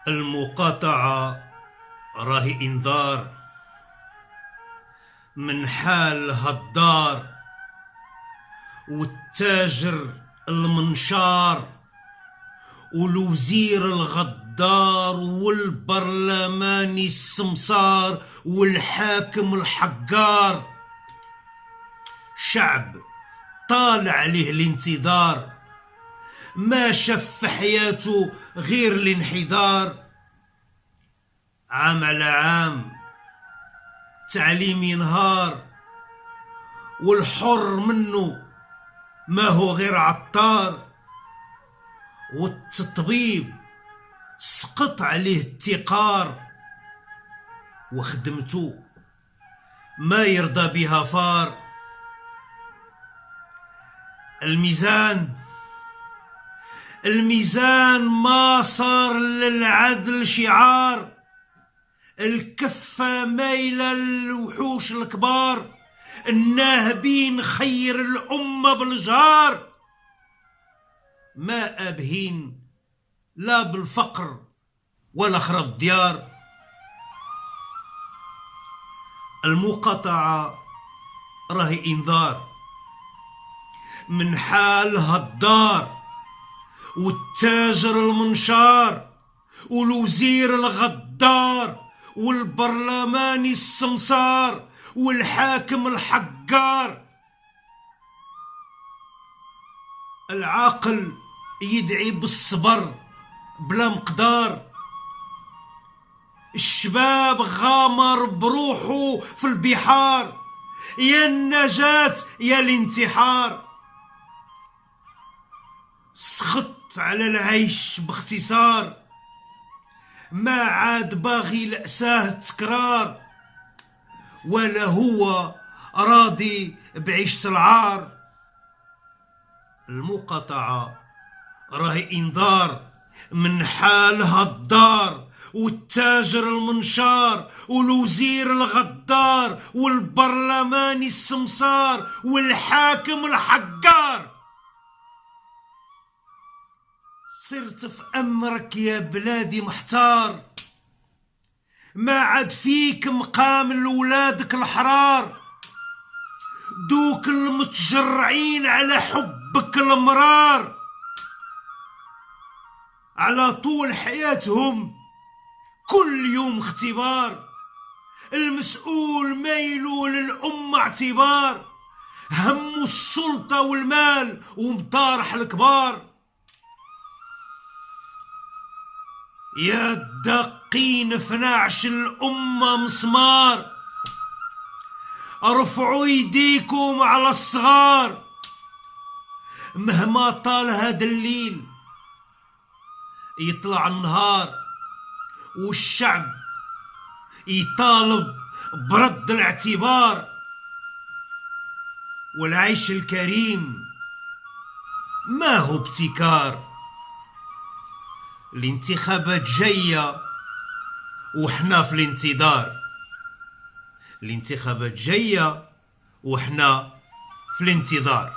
المقاطعة راهي إنذار من حال هالدار، والتاجر المنشار والوزير الغدار والبرلماني السمسار والحاكم الحقار. شعب طال عليه الانتظار، ما شاف في حياته غير الانحدار. عام على عام تعليم ينهار، والحر منه ما هو غير عطار. والتطبيب سقط عليه التقار، وخدمته ما يرضى بها فار. الميزان ما صار للعدل شعار، الكفة مايلة للوحوش الكبار، الناهبين خير الأمة بالجار. ما أبهين لا بالفقر ولا خرب ديار. المقاطعة راهي إنذار من حال هالدار، والتاجر المنشار والوزير الغدار والبرلماني السمسار والحاكم الحقار. العاقل يدعي بالصبر بلا مقدار، الشباب غامر بروحه في البحار، يا النجاة يا الانتحار. سخط على العيش باختصار، ما عاد باغي لأساه التكرار، ولا هو راضي بعيشة العار. المقاطعة راهي إنذار من حال هالدار، والتاجر المنشار والوزير الغدار والبرلماني السمسار والحاكم الحقار. صرت في أمرك يا بلادي محتار، ما عاد فيك مقام لولادك الحرار، دوك المتجرعين على حبك المرار، على طول حياتهم كل يوم اختبار. المسؤول ميلو للأمة اعتبار، همه السلطة والمال ومطارح الكبار. يا الدقين في نعش الأمة مسمار، ارفعوا يديكم على الصغار. مهما طال هذا الليل يطلع النهار، والشعب يطالب برد الاعتبار. والعيش الكريم ما هو ابتكار، الانتخابات جاية وحنا في الانتظار. الانتخابات جاية وحنا في الانتظار.